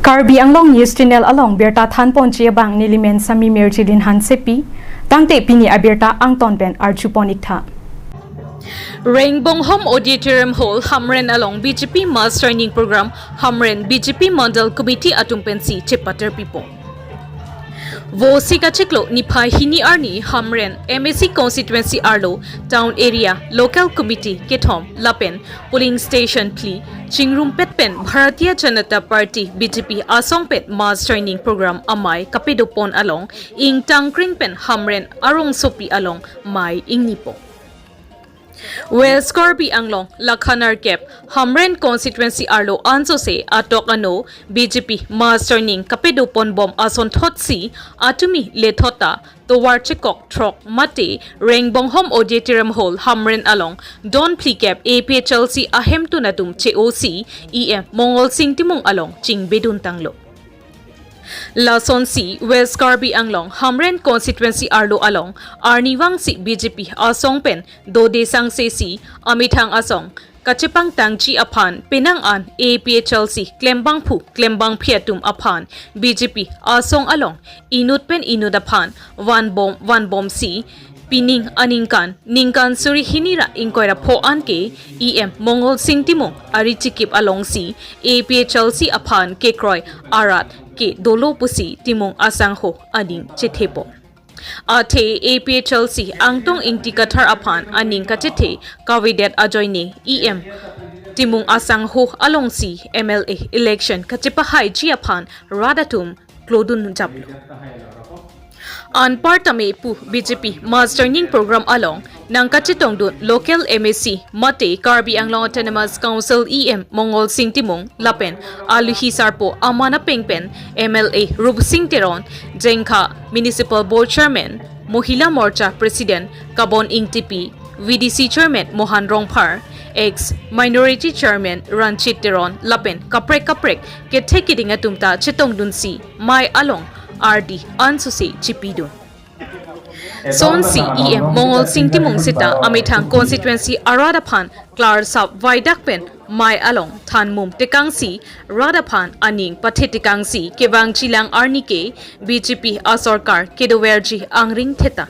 Karbi Anglong News Channel along Berta Than Ponchia Bang Nilimen Sami Merchilin Han Sepi Tangte Pini Aberta Angton Ben Archuponikta Rainbow Home Auditorium Hall Hamren along BJP Mass Training Program Hamren BJP Mandal Committee Atumpensi Chepater People Wo Sikachiklo Nipai Hini Arni Hamren MSC Constituency Arlo Town Area Local Committee Ketom Lapen Polling Station Pli Chingrum Petpen Bharatiya Janata Party BJP Asongpet Mass Training Program Amai Kapedopon along Ing Tangkring Pen Hamren Arong Sopi along Mai Ing Nipo West Karbi Anglong Lakhanar Kep Hamren Constituency Arlo Anso se Atok ano BJP Mass Training Kapedopon Bom Ason Thotsi Atumi Lethota Towar Chekok Trok Mate Rainbow Home Auditorium Hall Hamren along Don Plikep AP Chelsea Ahem Tunatum COC EM Mongol Sing Timong along Ching Bedun Tanglo Lason si West Karbi Anglong Hamren Constituency Arlo along Arniwang si BJP Asong Pen Dode Sang se si Amithang Asong Kachepang Tangchi Aphan Penang An APHL si Klembang Phu Klembang Phiatum Aphan BJP Asong along Inut Pen Inut Aphan One bomb si Pining Aningkan Ningkan Suri Hinira Inkoira Po Anke EM Mongol Sing Timong Arichikip along si APHL si Aphan Kekroy Arat Ke Dolo Pusi Timong Asangho Aning Chethepo Ate APHL si Angtong Intikatar Aphan Aning Kachethe Kawidet Ajoyne EM Timong Asangho along si MLA election Kachepahay Chiaphan Radatum Klodun Jablo Anpartame pu BJP Mass Training Program along nang kachitong dun local MSC Mate Karbi Anglong Autonomous Council EM Mongol Sing Timong Lapen Aluhi Sarpo Amana Pengpen MLA Rub Sing Teron Jengkha Municipal Board Chairman Mohila Morcha President Kabon Ing TP VDC Chairman Mohan Rongpar ex Minority Chairman Ranchit Teron Lapen Kaprek ke Tekiding Atumta Chitong dun si Mai along RD Ansuse Chipidun Son si EM Mongol Sing Timong Sita Amithang Constituency Aradapan Klar Sab Vaidakpen Mai Along Than Mum Tekang si Radapan Aning Pathetikang si Kevang Chilang Arnike BJP Asorkar Kedowerji Angring Theta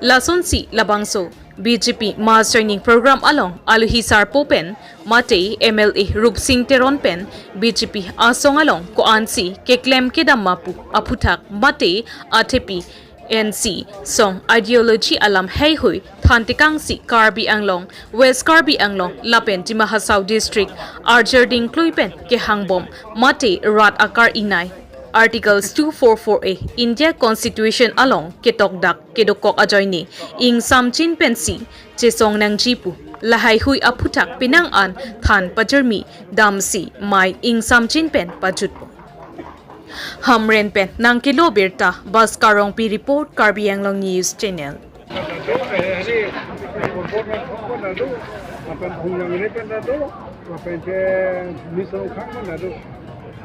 Lason si Labangso BJP Mass Training Program along Aluhisar Popen Mate MLA Rup Sing Teron Pen BJP Asong along Koansi Keklem Kedamapu Aputak Mate Atepi NC Song Ideology Alam Hey Hui Thantikang si Karbi Anglong West Karbi Anglong Lapen Dimahasau District Arjerding Kluipen Kehangbom Mate Rat Akar Inai Articles 244A India Constitution along Ketokdak Kedokok Ajoyne Ing Samchin Pensi Chesong Nang Jipu Lahay Hui Aputak Pinang An Than Pajermi Damsi Mai Ing Samchin Pen Pajutpo Hamren Pen Nang Kilo Berta Bas Karong Pi Report Karbi Anglong News Channel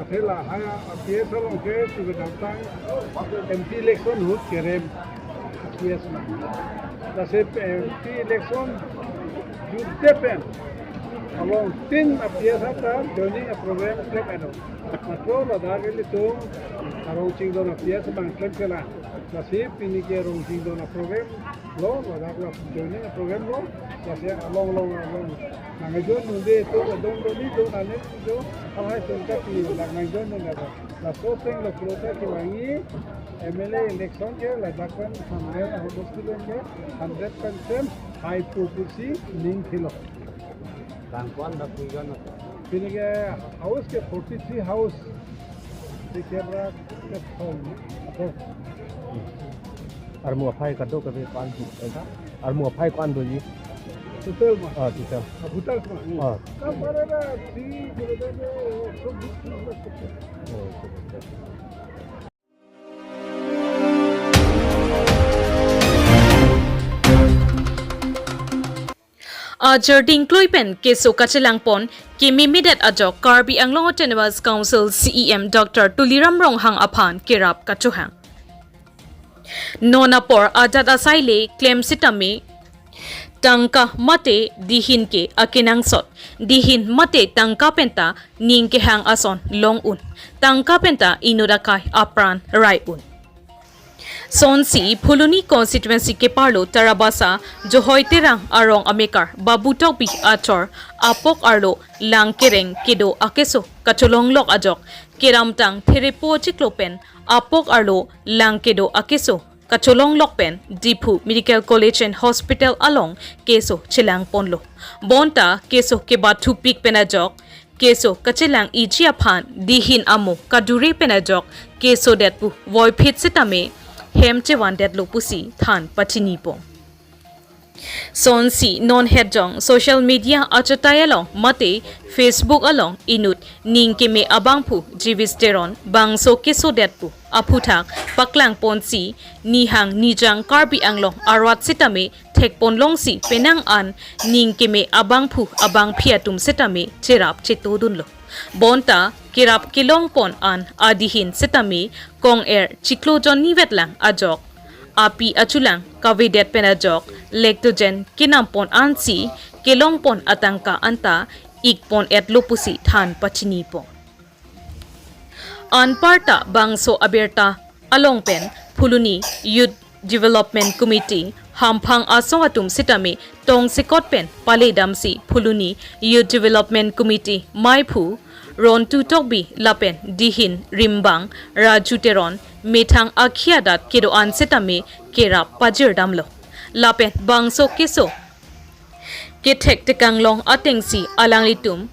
Athela haya PS long ke tibetang MP election hut kerem PS da se MP election you depend along tin PS after joining a program club ado atro la dageli to arong ching don PS bang club kala da se pini ke rong ching don program lo la dagla joining a program lo da se along Nangajon nunde to dong doni to nane to alai sonta pi nangajon nunde la soteng la klota ke wangi MLA election ke la dakwan samre hospital ke 100% high proporsi ning thilo langkwan da kuigan pini ke house ke 43 house dikebra ke home armu aphai kado ka be pan ji ka armu aphai kan do ji Tutel mah. tutel. Tutel mah. Kamera dah si kita Ajerding Kluipen Keso Kachelangpon Kemimidet Ajok Karbi Anglong Autonomous Council CEM Dr. Tuliram Ronghang Aphan Akerap Kachohang Nonapor Adat Asaile Claim Sitame tangka mate dihin ke akinang sot dihin mate tangka penta ning ke hang ason long un tangka penta inudakai apran rai un Sonsi Phuluni Constituency ke parlo Tarabasa Johoiterang Arong Amekar Babu Tokbi Achor Apok Arlo Langkereng Kedo Akeso Kacholonglok Ajok Keramtang Therepo Chiklopen Apok Arlo Langkedo Akeso Kacholonglok Pen Dipu Medical College and Hospital along Keso Chilang Ponlo Bonta Keso Kebatu Pik Penajok Keso Kachilang Iji Aphan Dihin Amo Kadure Penajok Kesodet Pu Voipit Sitame Hemche wanted lopusi than pachinipo. Sonsi non headjong social media achatay along mate Facebook along inut ningkime abangpu jivisteron bangso kesodet pu aputhak paklang ponsi nihang nijang karbi anglong arwat sitame thekpon longsi penang an ningkime abangpu abang phiatum sitame cherap chetodunlo. Bonta kirap kilong pon an adihin sitami kong air chiklo jon nivetlang ajok api achulang kavidet penajok lektogen kinampon ansi kilong pon atangka anta ikpon et lupusi than pachinipo an parta bangso aberta alongpen Phuluni Youth Development Committee Hamphang asong atum sitami tong sikot pen paledamsi Phuluni Youth Development Committee Maipu Ron tu Tokbi Lapen Dihin Rimbang Rajuteron Methang Akhiadat Kedo an sitami Kerap Pajir Damlo Lapen Bangso Keso Ketek tekang long atengsi alanglitum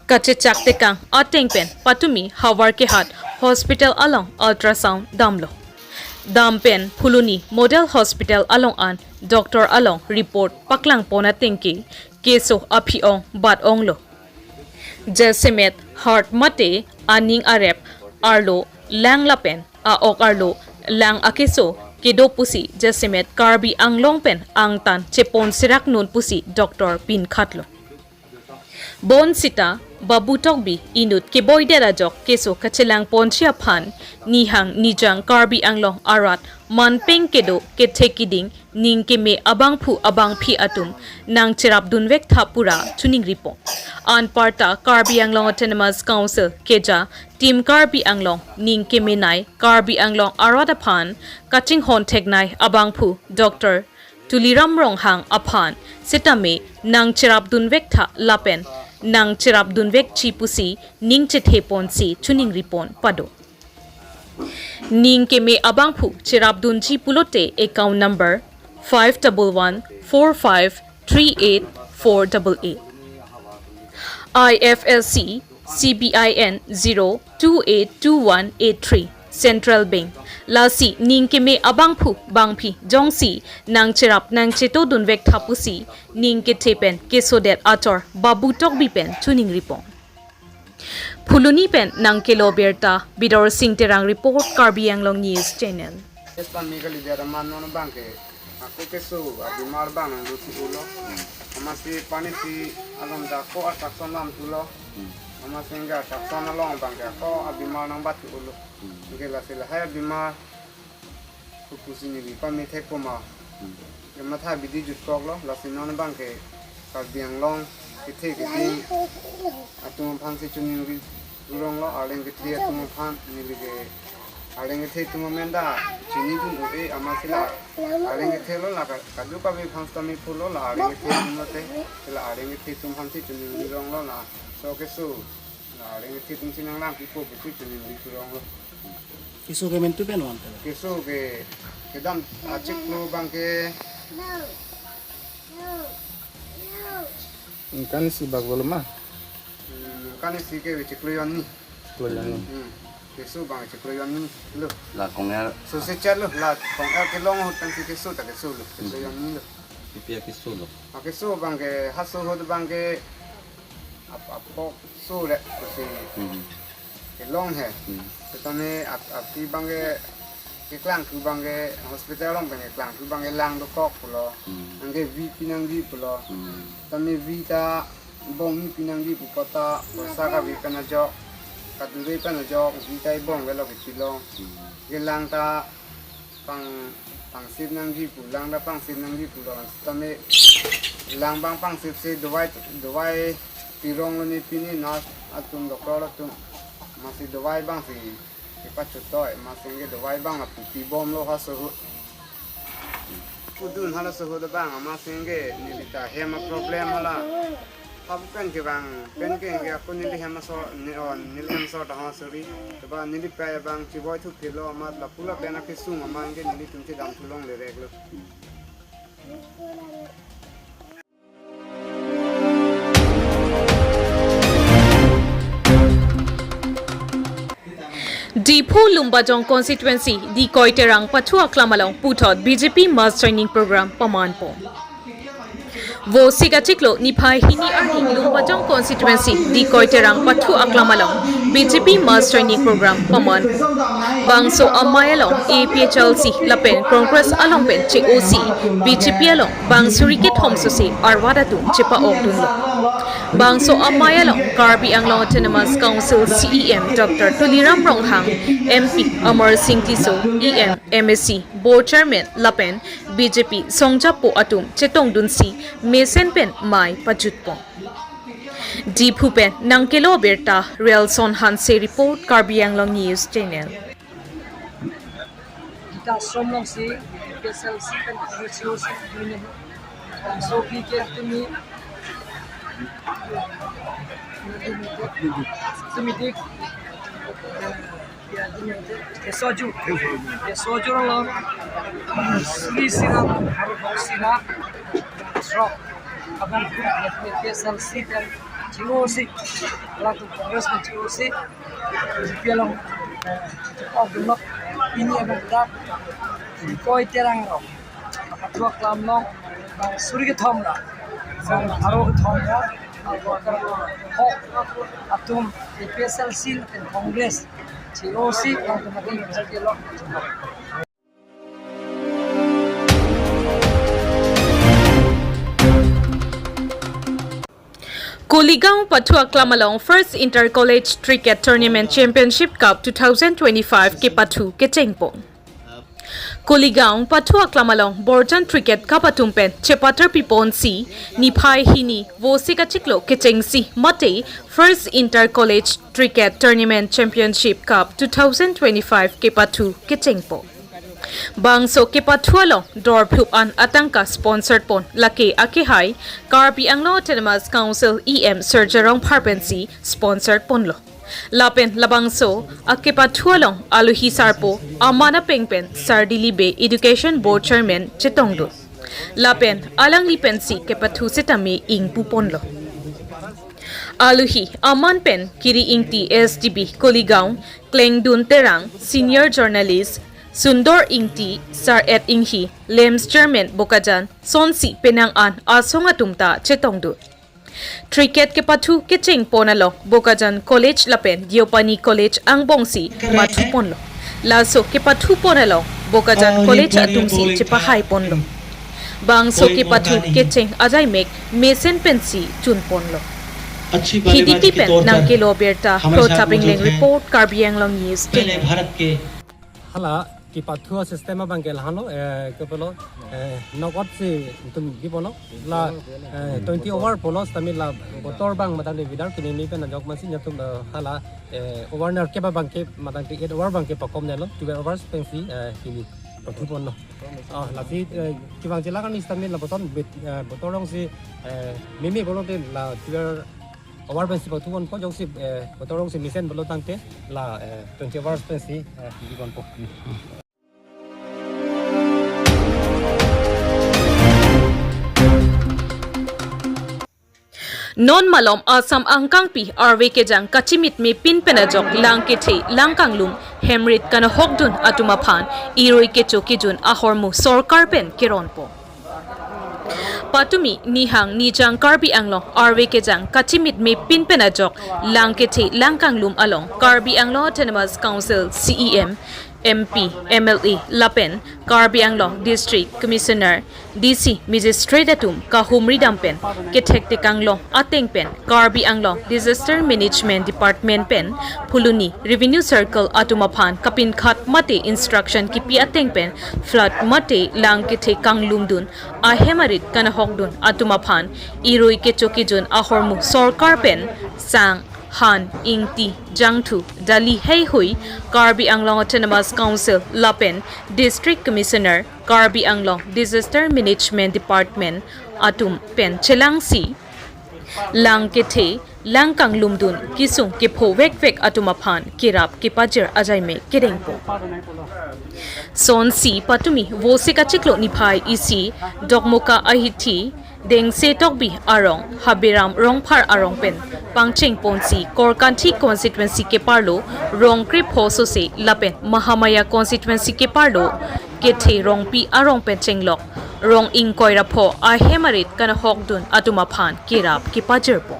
Kachechak tekang atengpen Patumi Hawar Kehat Hospital along ultrasound damlo Dampen Phuluni Model Hospital along an Doctor along report paklang pona tengki Keso apiong bat onglo Chemitme heart mate aning arep arlo lang lapen a ok arlo lang akeso kedo pusi Chemitme karbi ang longpen ang tan chepon sirak nun pusi Dr. Pin Khatlo Bon sita Babu Tokbi inut keboide Ajok keso kachelang ponchi Aphan nihang nijang karbi anglong arat manpeng kedo ketekiding ningkeme abangphu abang phi atum nang cherap dunvek thapura chuning ripo an parta karbi anglong autonomous council keja team karbi anglong ningkeme nai karbi anglong arat Aphan kaching hon thegnai abangphu Dr. Tuliram Ronghang Aphan sitame nang cherap dunvek tha lapen nang cherap dunvek chipusi ning chethepon si chuning ripon pado ning keme abangphu cherap dunchi pulote account number 5145384888 IFSC CBIN 0282183 Central Bank Lasi ning keme abangphu bangphi jongsi nang cherap nang cheto dunvek thapusi ning ke thepen Kesodet Achor Babu Tokbi pen tuning ripon Phuluni pen nang kelo berta Bidor Singh Terang report Karbi Anglong News Channel Espan Miguel Jara Mano Banke aku kesu abimar bang lu ulo masih panisi alam dako atakson lam tulo masih enggak atakson along bangke ko abimar nang batu ulo Miguel asila hai abimar kukusini li pami thekoma matha bidi jutkok lo lasinon bangke Karbi Anglong kithe kiti atum phansi chunin ri urong lo aleng kithe atum phan nilige aleng kithe tum menda chini dun ue amasila aleng kithe lo la kadu ka be phans tami phulo la aleng kithe tum te la aleng kithe tum phansi chunin ri rong lo la so kesu la aleng kithe tum sinang lam pipo bisu chunin ri rong lo Kiso ke mentu pen wan kesu ke kedam achik lo bangke Kan si bagol mah. kan si ke cikluyon ni Tulan ni. kesu bang cikluyon ni lo là con nghe so se chat lo la kong el ke long hot kan si kesu ta kesu lo cikluyon ni lo pipia cái số lo kesu bang ke hasu hot bang ke apa su le si ke long hai tane ap bang ke klang ku bang ke hospital long bang ke klang ku bang ke lang do kok lo angke vi pinang vi lo tane vi ta bong ni pinang vi pupata sa ka vi kana jo kadure kana jo vi tai bong velo ke silong ke lang ta pang pangsit nang jipu lang da pangsit nang jipu da tame lang bang pangsit se dawai pirong lo ni pini na atum doktor atum masih dawai bang si ipachutoi masih nge dawai bang api bom lo hasu udun hala suhu da bang masih nge nilita hema problem hala Kamu pen ke bang, pen ke aku nili hema so nili hema so dah suri, sebab nili pay bang ciboy tu kilo amat la pula pen aku sung amat ke nili tunci dam tulong le reglo. Dipu Lumbajong Constituency di Koiterang Patua Klamalong Putot BJP Mass Training Program Pamanpo. Wo Sikachiklo Nipai Hini Arning Lumbajong Constituency di Koiterang Patu Aklamalong BJP Mass Training Program Paman Bangso Amayalong APHLC Lapen Congress Along Pen COC BJP Along Bang Surikit Homsose Arwadatu Chipa Okdunlo Bangso Amayalong Karbi Anglong Autonomous Council CEM Dr. Tuliram Ronghang MP Amar Singh Tiso EM MSc Board Chairman Lapen BJP Songjapo Atum Chetong Dunsi Mesen Pen Mai Pajutpong Dipu Pen Nangkelo Berta Relson Hanse Report Karbi Anglong News Channel Kita somong si KSLC kan KSLC dunia so pikir tumi semitik ya dunia kesoju orang sirap rock akan KSLC dan COC lalu Congress dan COC bilang belum ini akan berat koi terang rock apa dua kelamong bang suri ke thom lah bang haro ke thom lah atum KSLC dan Congress COC yang kemudian bisa dialog Kuligaon Patua Klamalong First Inter-College Cricket Tournament Championship Cup 2025 ke Patu ke Chengpong. Kuligaon Patua Klamalong Borjan Cricket Kapatumpen Chepater Pipon Si Nipai Hini Wo Sikachiklo ke Chengsi Mate First Inter-College Cricket Tournament Championship Cup 2025 ke Patu ke Chengpong. Bangso ke patualo door phup an atangka sponsored pon lake akihai Karbi Anglo Autonomous Council EM Sergerong Parpensi sponsored ponlo lapen labangso ake patualo aluhi sarpo amana pengpen sardilibe Education Board Chairman Chetongdo lapen alang lipensi ke patu setami ing puponlo aluhi aman pen kiri ingti SDB Kuligaon Klengdun Terang Senior Journalist Sundor Ingti, Sar et Inghi, Lems Chairman Bokajan, Sonsi Penang-an Asonga Tumta Chetongdu. Cricket ke Patu ke Cheng Ponalo, Bokajan College Lapen, Diopani College Ang Bongsi, Patu Ponlo. Laso ke Patu Ponalo, Bokajan College Atumsi Chipahay Ponlo. Bangso ke Patu ke Cheng Ajay Mek, Mesen Pensi Chun Ponlo. Hiditi Pen Nangkelo Berta, Pro Tapping Leng Report, Karbi Anglong News Channel. Hala ki pathua system bangkel hano kepelo knock si tum gibono la 20 over polos tamil la botor bang madang de vidar kini ni pen jok masi nyatum hala overner ke bangke madang ke over bangke pakom nelo 2 overs pensi kini pathupono la si ki bang jela kan istamil la boton botorong si mimi bolote la 2 over pensi pathupon ko jok si botorong si misen bolo tangte la 20 overs pensi gibon po Non malom Assam Angkangpi RV Kejang Chemitme Pin Penajok Langkete Langkanglum Hemrit Kana Hokdun Atumaphan Iroi Kecho Kijun Ahormu Sorkar Pen Kironpo Patumi Nihang Nijang Karbi Anglo RV Kejang Chemitme Pin Penajok Langkete Langkanglum Along Karbi Anglo Autonomous Council CEM MP, MLA, Lapen, Karbi Anglong District Commissioner, DC Magistrate Atum, Kahumri Dampen, Ketek Tekanglong, Ateng Pen, Karbi Anglong Disaster Management Department Pen, Puluni, Revenue Circle Atumapan, Kapin Khat Mate Instruction Kipi Ateng Pen, Flood Mate Lang Kete Kanglumdun, Ahemarit Kanahokdun Atumapan, Iroi Kechokijun Ahormu Sorkar Pen, Sang, Han, Ingti, Jangtu, Dali Hei Hui, Karbi Anglong Autonomous Council, Lapen, District Commissioner, Karbi Anglong Disaster Management Department, Atum Pen Chelang Si, Lang Kete, Lang Kang Lumdun, Kisung Kipo Vek Vek Atumapan, Kirap, Kipajer Ajayme, Kirengpo. Son Si Patumi, Vosika Chiklo Nipai Isi, Dogmoka Ahiti, Deng Se Tokbi Arong, Habiram Rongpar Arong Pen, Pangcheng Ponsi, Korkanti Constituency ke Parlo, Rong Krip Hoso Se, Lapen, Mahamaya Constituency ke Parlo, Kethe Rong Pi Arong Pen Chenglok, Rong Ing Koira Po, Ahemarit Kanahokdun, Atumapan, Kirap, Kipajerpo.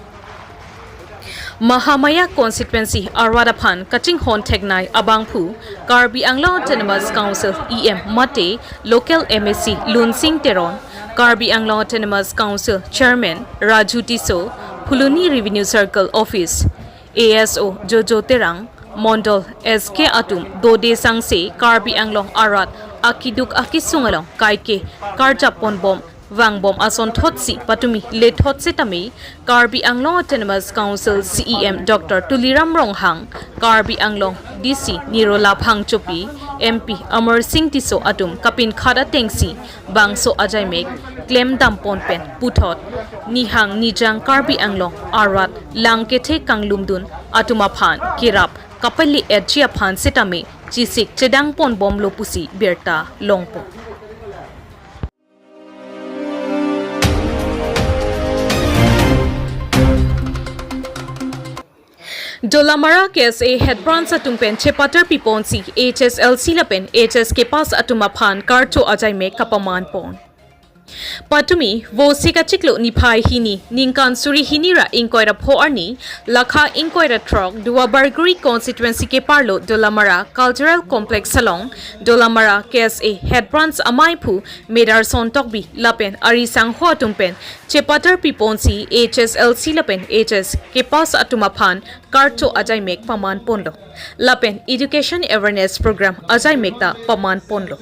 Mahamaya Constituency Arwadapan Kaching Hon Tegnai Abangpu Karbi Anglong Autonomous Council EM Mate Local MSC Lunsing Teron Karbi Anglong Autonomous Council Chairman Raju Tiso Puluni Revenue Circle Office ASO Jojo Terang Mondol SK Atum Dode Sangse Karbi Anglong Arat Akiduk Akisungalong Kaike Karjapon Bom Wangbom Ason Thotsi Patumi Le Thotse Tami Karbi Anglong Autonomous Council CEM Dr. Tuliram Ronghang Karbi Anglong DC Nirola Phangchopi MP Amar Singh Tiso Atum Kapin Khada Tengsi Bangso Ajaymek Klem Dampon Pen Puthot Nihang Nijang Karbi Anglong Arat Langkethe Kanglumdun Atumaphan Kirap Kapali Edjia Phan Setame Chisik Chedang Pon Bom Lopusi Berta Longpo. Dolamara case a head branch atumpen chepater piponsi HSLC lapen HS ke pas atumapan karto ajayme kapaman pon. Patumi vosika chiklo nipai hini ninkan suri hinira inkoira phoarni lakha inkoira trok duabarguri constituency ke parlo Dolamara cultural complex salong Dolamara case a head branch amaipu medar son tokbi lapen arisang ho atumpen chepater piponsi HSLC lapen HS ke pas atumapan karto ajaymek paman ponlo lapen education awareness program ajaymekta paman ponlo.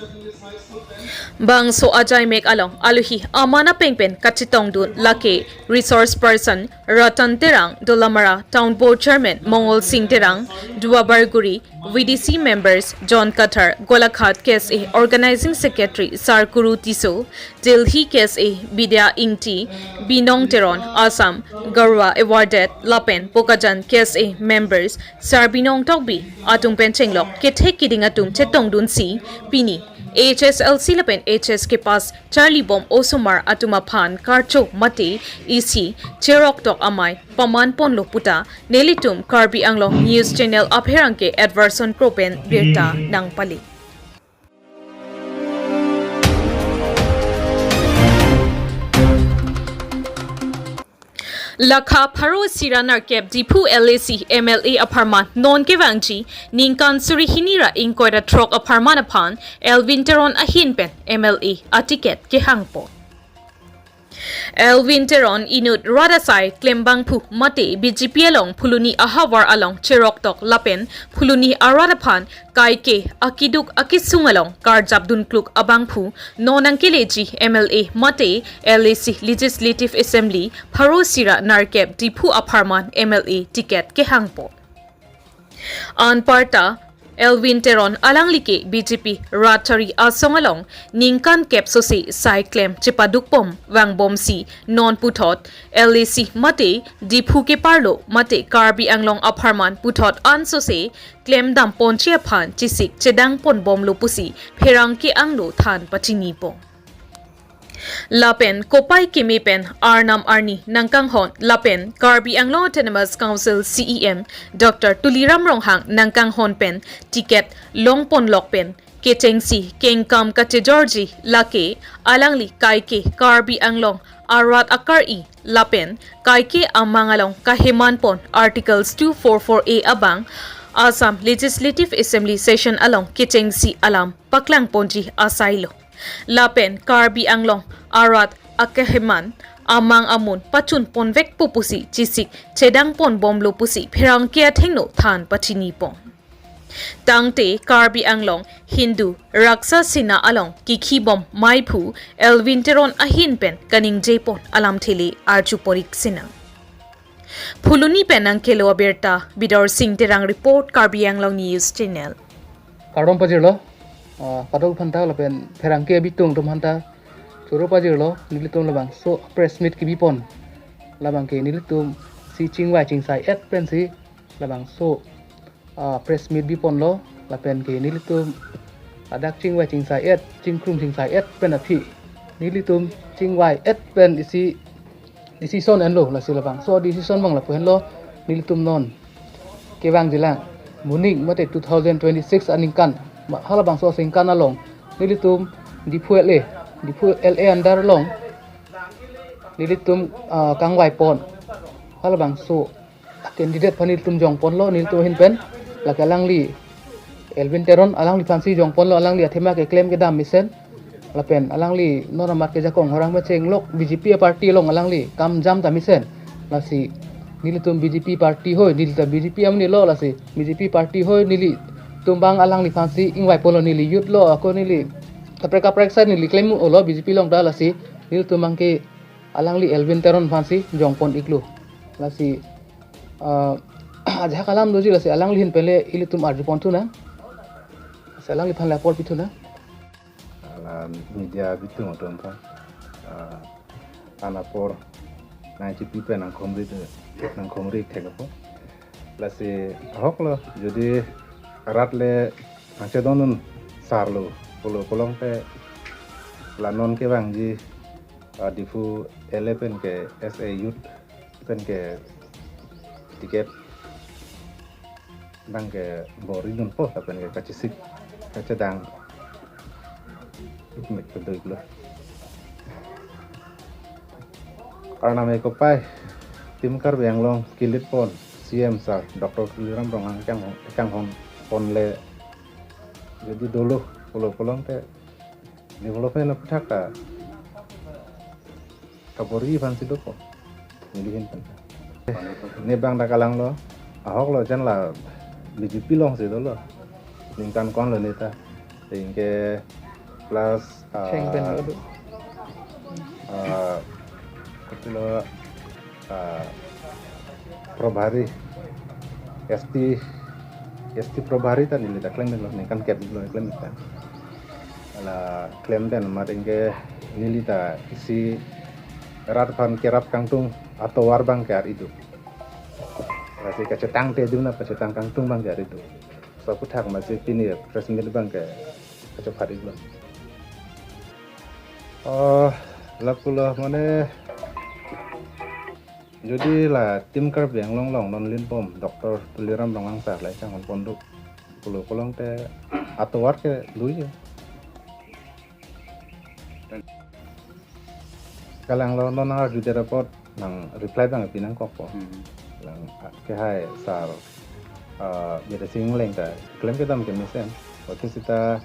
Bang so Ajaymek along aluhi amana pengpen kachitong dun lake resource person Ratan Terang Dolamara Town Board Chairman Mongol Singh Terang Duabarguri VDC members John Qatar Golakhat KSA Organizing Secretary Sarkuru Tiso Delhi KSA Bidya Ingti Binong Teron Assam Garwa Awarded Lapen Pokajan KSA members Sarbinong Tokbi Atum Penchenglok Kethe Kiding Atum Chetong Dun Si Pini HSLC lapen HS ke pas Charlie Bom Osomar Atumapan Karcho Mate EC Cherok Tok Amai Paman Ponlo Puta Nelitum Karbi Anglong News Channel Apherangke Adverson Propen Birta Nang Pali. Lakha Pharo Siranar Kep Dipu LAC MLA Aparman Non Kevangji Ninkan Suri Hinira Inkoira Trok Aparmanapan Elvin Teron Ahinpen MLA Atiket Kehangpo Elvin Teron Inut Radasai Klembangpu Mate BGP along Puluni Ahawar along Cheroktok Lapen Puluni Aradapan Kaike Akiduk Akisungalong Karjabdun Kluk Abangpu Nonangkileji MLA Mate LAC Legislative Assembly Pharo Sira Narkep Dipu Aparman MLA Tiket Kehangpo Anparta Elvin Teron Alanglike BJP Ratari Asongalong Ningkan Kepsose Sai Klem Chipadukpom Wangbom Si Non Puthot LAC Mate Dipuke Parlo Mate Karbi Anglong Aparman Puthot Ansose Klem Dampon Chiaphan Chisik Chedang Pon Bom Lopusi Perangke Anglo Than Pachinipo Lapen Kopai Kimipen Arnam Arni Nangkanghon Lapen Karbi Anglong Autonomous Council CEM Dr. Tuliram Ronghang Nangkanghon Pen Tiket Longpon Lokpen Ketengsi Kengkam Kate Georgi Lake Alangli Kaike Karbi Anglong Arat Akari Lapen Kaike Amangalong Kahimanpon Articles 244A Abang Assam Legislative Assembly Session along Kitchengsi alam Paklang Ponji Asailo. Lapen Karbi Anglong Arat Akeheman Amang Amun Pachun Ponvek Pupusi Chisik Chedang Pon Bomlo Pusi Pirang Kia Tengno Than Pachini Pon. Tangte Karbi Anglong Hindu Raksa Sina along Kikibom Maipu Elvinteron Ahinpen Kaning Japon alam Thili Archuporik Sina. Phuluni Penang Kelo Aberta Bidor Singh Terang Report Karbi Anglong News Channel. Kardom pajirlo kadol phanta lapen therangke bitung tum hanta choro pajirlo nilitum labang so press meet ki bipon labang ke nilitum si chingwai chingsai et pen si labang so press meet bipon lo lapen ke nilitum adak chingwai chingsai et chingkrum chingsai et pen athi nilitum chingwai et pen isi decision en lo la si labang so decision bang la pen lo nilitum non ke bang jilang muning mate 2026 aningkan halabang so singkan along nilitum dipuet LA andar long nilitum kangwai pon halabang so candidate panilitum jong pon lo nilitum hinpen la kalang li Elvin Teron alang li fansi jong pon lo alang li athema ke claim ke dam misen lapen alang li nora mat ke jakong horang ma cheng lok BJP party long alang li kam jam ta misen lasi nilitum BJP party hoi nilita BJP amni lo lasi BJP party hoi nili tumbang alang li fansi ingwai polo nili yut lo ako nili kaprek sai nili claim lo BJP long da lasi nil tumbang ke alang li Elvin Teron fansi jong pon iklu lasi aja kalam doji lasi alang li hin pele ilitum arju pon tu na alang li fan la por pitu na ala media bitu ngoton pa anapor na jipi pe nang khomri thekapo lasi hok lo jadi ratle macedonun sarlo polong pe lanon ke bangji difu 11 ke SA youth pen ke tiket bang ke boridun po pen ke kachisik kacedang mek pedoi lo karena me ko pai tim Karbi Anglong kilit pon CM sar Dr. Kuliram Rongang kang hon pon le jadi dulu polong te development apa ka kabori fansi doko nilihin kan ne bang da kalang lo ahok lo jan la BJP long se lo ningkan kon lo neta tingke plus ketilo probari ST probari tan nilita klaim lo ningkan ket lo klaim tan ala klaim den maringke nilita isi Aphan Akerap kangtung atau warbang ke itu masih kacetang te duna kacetang kangtung bang ke itu so putak masih pini presiden bang ke kacepat itu lakulah mana jadi lah tim Karbi Anglong non linpom Dr. Tuliram Rongang sah lai kang pondok pulau te atau war ke lui kalang lo non har jute report nang reply bang pinang kopo lang ke hai sar beda singleng ta klaim ke dam ke misen waktu kita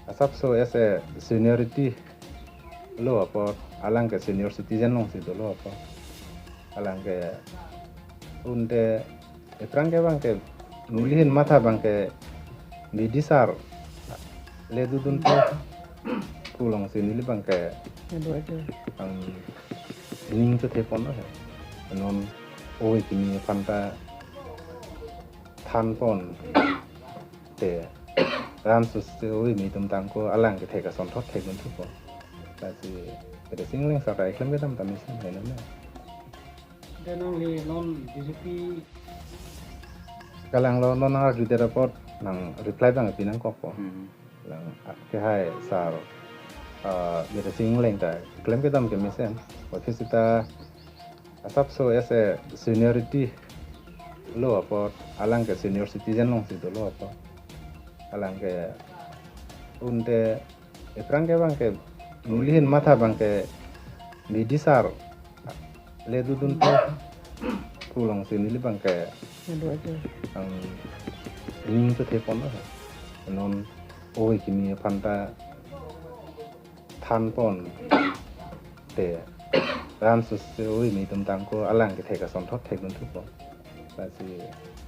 asap so ese seniority lo apa alang ke senior citizen long situ lo apa alang ke unde eprang ke bang ke nulihin mata bang ke bidisar le dudun to pulang sini bang ke ang ning to tepon no non oi kini panta than pon te ran sus oi mi tum tang ko alang ke theka son thot thek tu ko la si ede singleng sa rai klem ke tam tam sin ne na denong li non BJP kalang lo non har jute report nang reply bang pinang ko ko lang ke hai sar beda singleng ta klaim ke dam ke misen waktu kita asap so ese seniority lo apa alang ke senior citizen long situ lo apa alang ke unde eprang ke bang ke nulihin mata bang ke bidisar le dudun to pulang sini bang ke ang ning tu te pon lo non oi kimi phanta than pon te ran su se oi mi tum tang ko alang ke theka son thot thek nun thu po la si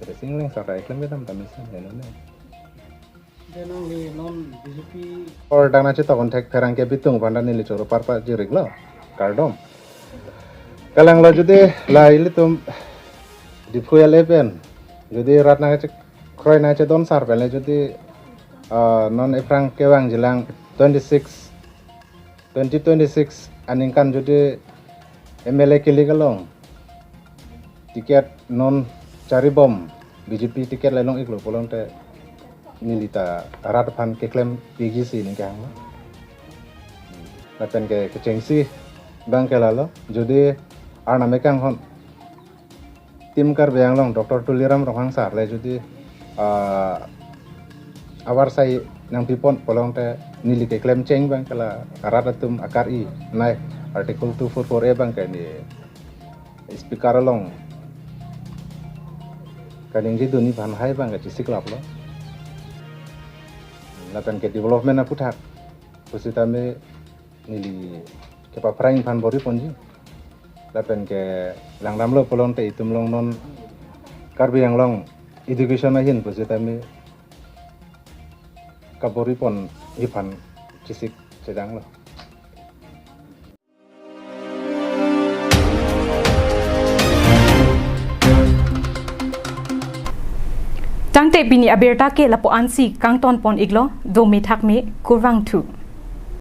re sing leng sa rai klem tam tam se ne no then only non BJP or dana che tokon thek pherang ke bitung phanda ni li choro parpa ji reglo kardom kalang lo jude lai li tum dipuel even যদি রাত না গেছে ক্রয় না আছে দন সার পেলে যদি নন এফ্রাং কেওয়াং জিলাং 2026 আনিংকান যদি এমএলএ কিলি গেলং টিকেট নন চারি বম বিজেপি টিকেট লাইলং ইকলো পলংতে নিলিতা রাত ফান কে ক্লেম পিজিসি নিকাং লাপেন কে চেংসি বাং কেলালো যদি আর নামেকাং হন tim kar beyang long Dr. Tuliram rohang sar le judi awar sai nang pipon polong te nili ke claim change bang kala aradatum akar I nai article 244A bang ke ni speaker long kaning ji duni ban hai bang ke siklap lo lakan ke development na puthak pusita me nili ke pa prang ban bori ponji lapen ke langdam lo polong te itum long non karbi yang long education na hin pusita me kabori pon ipan cisik sedang lo Tangte bini aberta ke lapo ansi kang ton pon iglo do me thak me kurwang thu